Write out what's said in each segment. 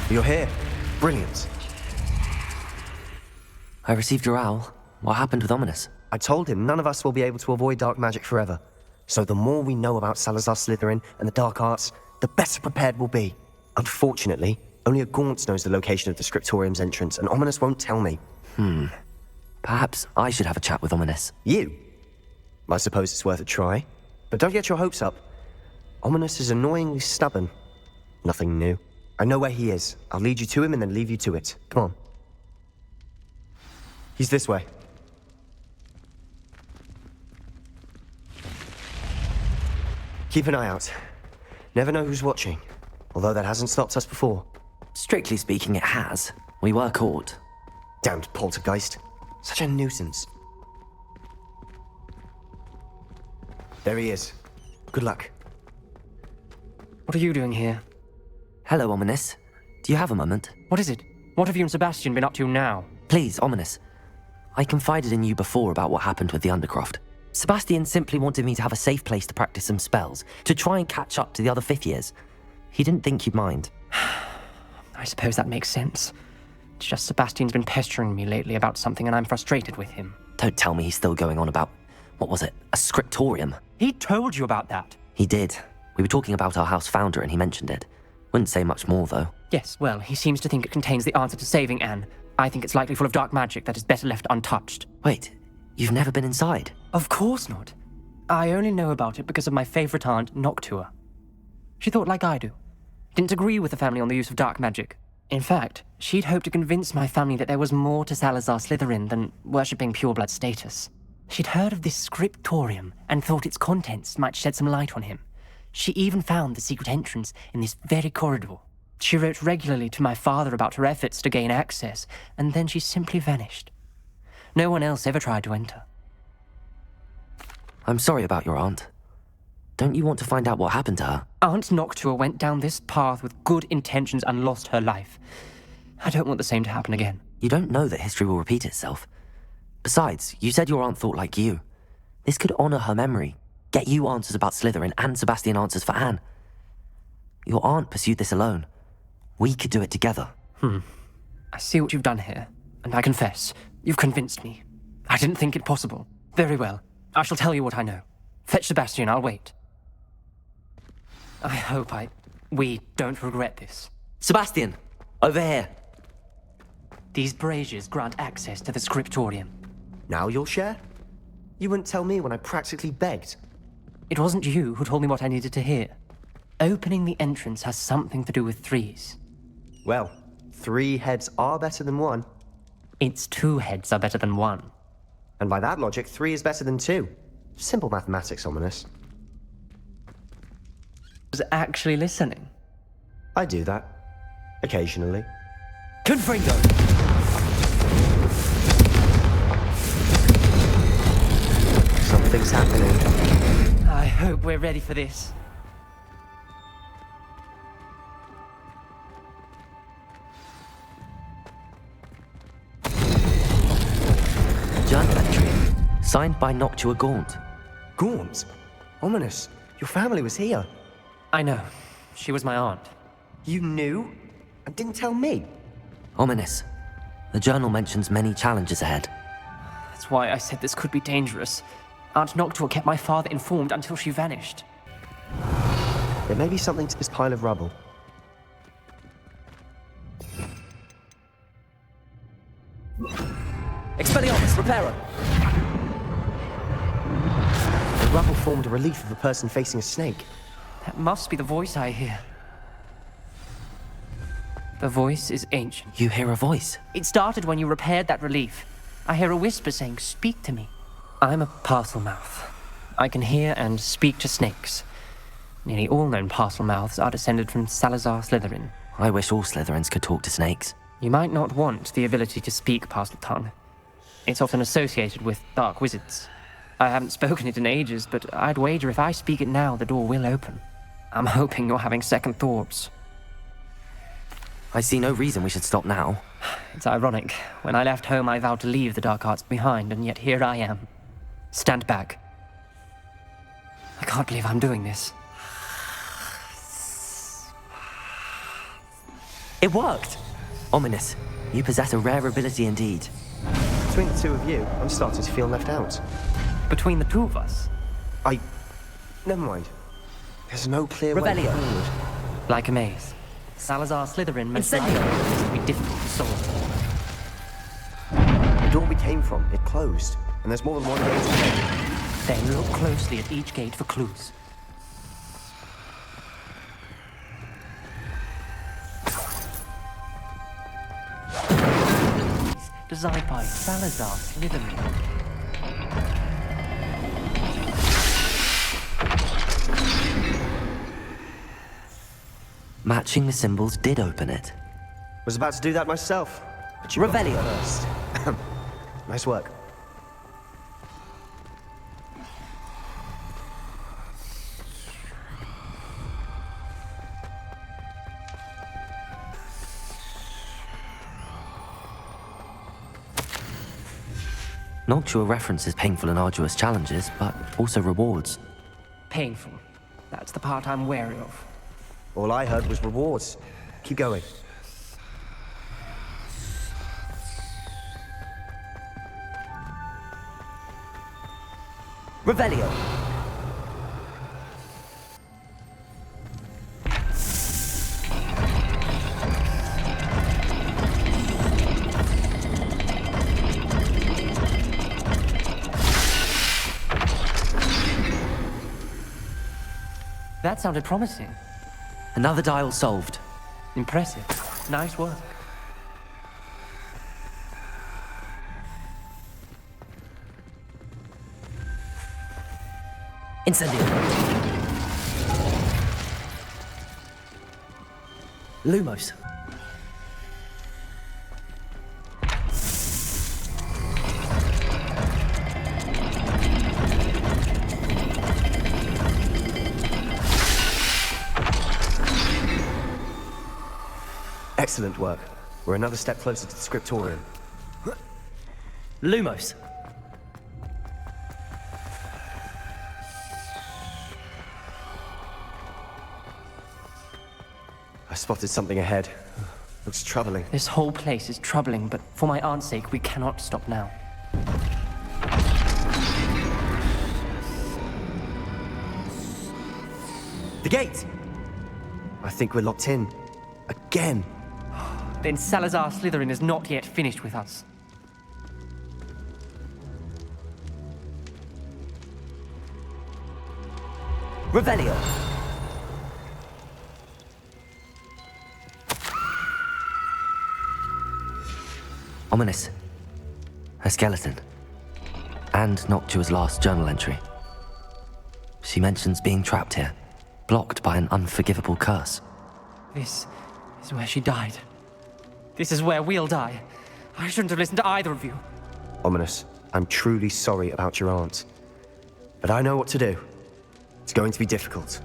You're here. Brilliant. I received your owl. What happened with Ominous? I told him none of us will be able to avoid dark magic forever. So the more we know about Salazar Slytherin and the dark arts, the better prepared we'll be. Unfortunately, only a Gaunt knows the location of the Scriptorium's entrance, and Ominous won't tell me. Perhaps I should have a chat with Ominous. You? I suppose it's worth a try. But don't get your hopes up. Ominous is annoyingly stubborn. Nothing new. I know where he is. I'll lead you to him and then leave you to it. Come on. He's this way. Keep an eye out. Never know who's watching. Although that hasn't stopped us before. Strictly speaking, it has. We were caught. Damned poltergeist. Such a nuisance. There he is. Good luck. What are you doing here? Hello, Ominous. Do you have a moment? What is it? What have you and Sebastian been up to now? Please, Ominous. I confided in you before about what happened with the Undercroft. Sebastian simply wanted me to have a safe place to practice some spells, to try and catch up to the other fifth years. He didn't think you'd mind. I suppose that makes sense. It's just Sebastian's been pestering me lately about something and I'm frustrated with him. Don't tell me he's still going on about, what was it, a scriptorium? He told you about that? He did. We were talking about our house founder and he mentioned it. Wouldn't say much more, though. Yes, well, he seems to think it contains the answer to saving Anne. I think it's likely full of dark magic that is better left untouched. Wait, you've never been inside? Of course not. I only know about it because of my favourite aunt, Noctua. She thought like I do. Didn't agree with the family on the use of dark magic. In fact, she'd hoped to convince my family that there was more to Salazar Slytherin than worshipping pureblood status. She'd heard of this scriptorium and thought its contents might shed some light on him. She even found the secret entrance in this very corridor. She wrote regularly to my father about her efforts to gain access, and then she simply vanished. No one else ever tried to enter. I'm sorry about your aunt. Don't you want to find out what happened to her? Aunt Noctua went down this path with good intentions and lost her life. I don't want the same to happen again. You don't know that history will repeat itself. Besides, you said your aunt thought like you. This could honor her memory, get you answers about Slytherin and Sebastian answers for Anne. Your aunt pursued this alone. We could do it together. I see what you've done here, and I confess, you've convinced me. I didn't think it possible. Very well, I shall tell you what I know. Fetch Sebastian, I'll wait. I hope we don't regret this. Sebastian! Over here! These braziers grant access to the scriptorium. Now you'll share? You wouldn't tell me when I practically begged. It wasn't you who told me what I needed to hear. Opening the entrance has something to do with threes. Well, 3 heads are better than 1. Its 2 heads are better than 1. And by that logic, 3 is better than 2. Simple mathematics, Ominous. Was actually listening. I do that. Occasionally. Confringo! Something's happening. I hope we're ready for this. Journal entry. Signed by Noctua Gaunt. Gaunt? Ominous. Your family was here. I know. She was my aunt. You knew? And didn't tell me? Ominous. The journal mentions many challenges ahead. That's why I said this could be dangerous. Aunt Noctua kept my father informed until she vanished. There may be something to this pile of rubble. Expelliarmus, Reparo! The rubble formed a relief of a person facing a snake. That must be the voice I hear. The voice is ancient. You hear a voice? It started when you repaired that relief. I hear a whisper saying, "Speak to me." I'm a parselmouth. I can hear and speak to snakes. Nearly all known parselmouths are descended from Salazar Slytherin. I wish all Slytherins could talk to snakes. You might not want the ability to speak Parseltongue. It's often associated with dark wizards. I haven't spoken it in ages, but I'd wager if I speak it now, the door will open. I'm hoping you're having second thoughts. I see no reason we should stop now. It's ironic. When I left home, I vowed to leave the dark arts behind, and yet here I am. Stand back. I can't believe I'm doing this. It worked! Ominous, you possess a rare ability indeed. Between the two of you, I'm starting to feel left out. Between the two of us, Never mind. There's no clear way Revelio. forward. like a maze, Salazar Slytherin most likely Incendio. is to be difficult to solve. The door we came from, it closed. And there's more than one gate ahead. Then look closely at each gate for clues. Designed by Salazar Slytherin. Matching the symbols did open it. Was about to do that myself. But you got Revelio. me first. Nice work. Noctua references painful and arduous challenges, but also rewards. Painful. That's the part I'm wary of. All I heard was rewards. Keep going. Revelio. That sounded promising. Another dial solved. Impressive. Nice work. Incendio. Lumos. Excellent work. We're another step closer to the scriptorium. Lumos. I spotted something ahead. Looks troubling. This whole place is troubling, but for my aunt's sake, we cannot stop now. The gate! I think we're locked in. Again. Then Salazar Slytherin is not yet finished with us. Revelio. Ominous. A skeleton. And Noctua's last journal entry. She mentions being trapped here, blocked by an unforgivable curse. This is where she died. This is where we'll die. I shouldn't have listened to either of you. Ominous, I'm truly sorry about your aunt. But I know what to do. It's going to be difficult.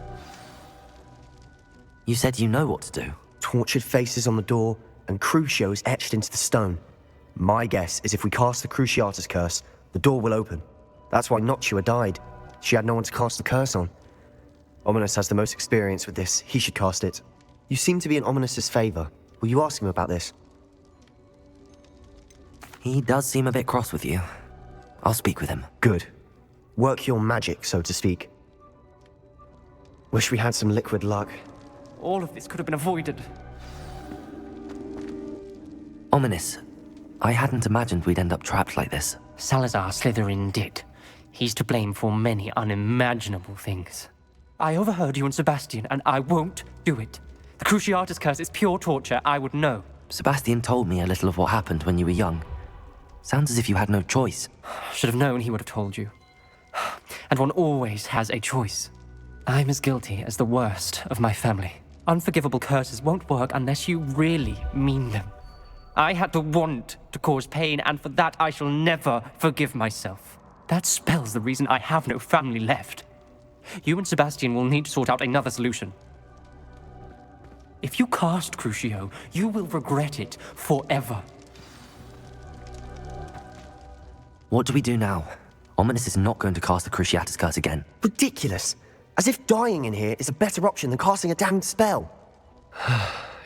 You said you know what to do. Tortured faces on the door, and Crucio is etched into the stone. My guess is if we cast the Cruciatus curse, the door will open. That's why Noctua died. She had no one to cast the curse on. Ominous has the most experience with this. He should cast it. You seem to be in Ominous's favor. Will you ask him about this? He does seem a bit cross with you. I'll speak with him. Good. Work your magic, so to speak. Wish we had some liquid luck. All of this could have been avoided. Ominous. I hadn't imagined we'd end up trapped like this. Salazar Slytherin did. He's to blame for many unimaginable things. I overheard you and Sebastian, and I won't do it. The Cruciatus curse is pure torture, I would know. Sebastian told me a little of what happened when you were young. Sounds as if you had no choice. Should have known he would have told you. And one always has a choice. I'm as guilty as the worst of my family. Unforgivable curses won't work unless you really mean them. I had to want to cause pain, and for that I shall never forgive myself. That spells the reason I have no family left. You and Sebastian will need to sort out another solution. If you cast Crucio, you will regret it forever. What do we do now? Ominous is not going to cast the Cruciatus curse again. Ridiculous. As if dying in here is a better option than casting a damned spell.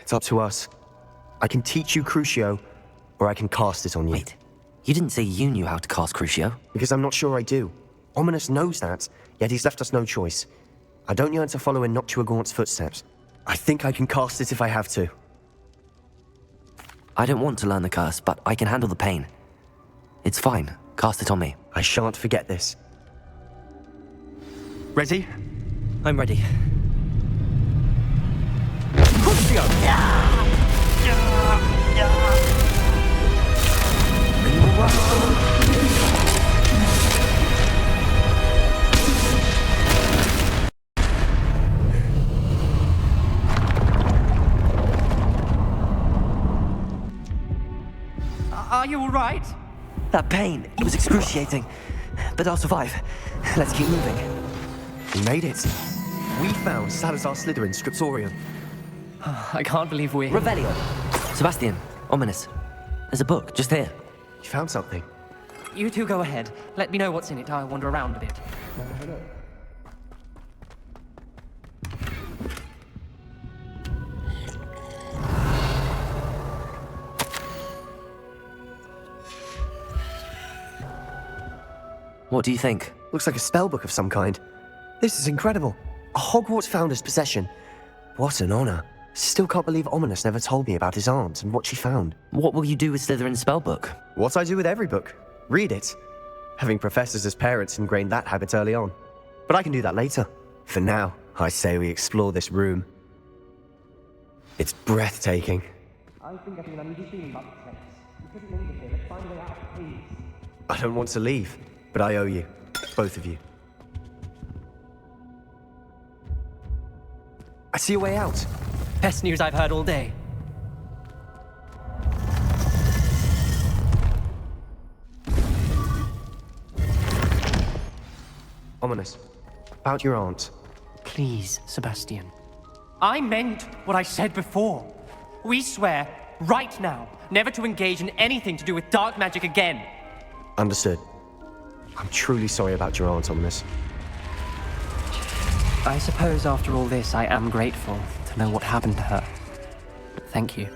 It's up to us. I can teach you Crucio, or I can cast it on you. Wait, you didn't say you knew how to cast Crucio? Because I'm not sure I do. Ominous knows that, yet he's left us no choice. I don't yearn to follow in Noctua Gaunt's footsteps. I think I can cast it if I have to. I don't want to learn the curse, but I can handle the pain. It's fine. Cast it on me. I shan't forget this. Ready? I'm ready. Are you alright? That pain, it was excruciating. But I'll survive. Let's keep moving. We made it. We found Salazar Slytherin's scriptorium. I can't believe we... Revelio! Sebastian, Ominous. There's a book, just here. You found something. You two go ahead. Let me know what's in it. I'll wander around a bit. What do you think? Looks like a spellbook of some kind. This is incredible. A Hogwarts founder's possession. What an honor. Still can't believe Ominous never told me about his aunt and what she found. What will you do with Slytherin's spellbook? What I do with every book. Read it. Having professors as parents ingrained that habit early on. But I can do that later. For now, I say we explore this room. It's breathtaking. I've been getting an uneasy feeling about this place. You couldn't leave it here. Let's find a way out, please. I don't want to leave, but I owe you. Both of you. I see a way out. Best news I've heard all day. Ominous. About your aunt. Please, Sebastian. I meant what I said before. We swear, right now, never to engage in anything to do with dark magic again. Understood. I'm truly sorry about your aunt, Ominous. I suppose after all this, I am grateful to know what happened to her. Thank you.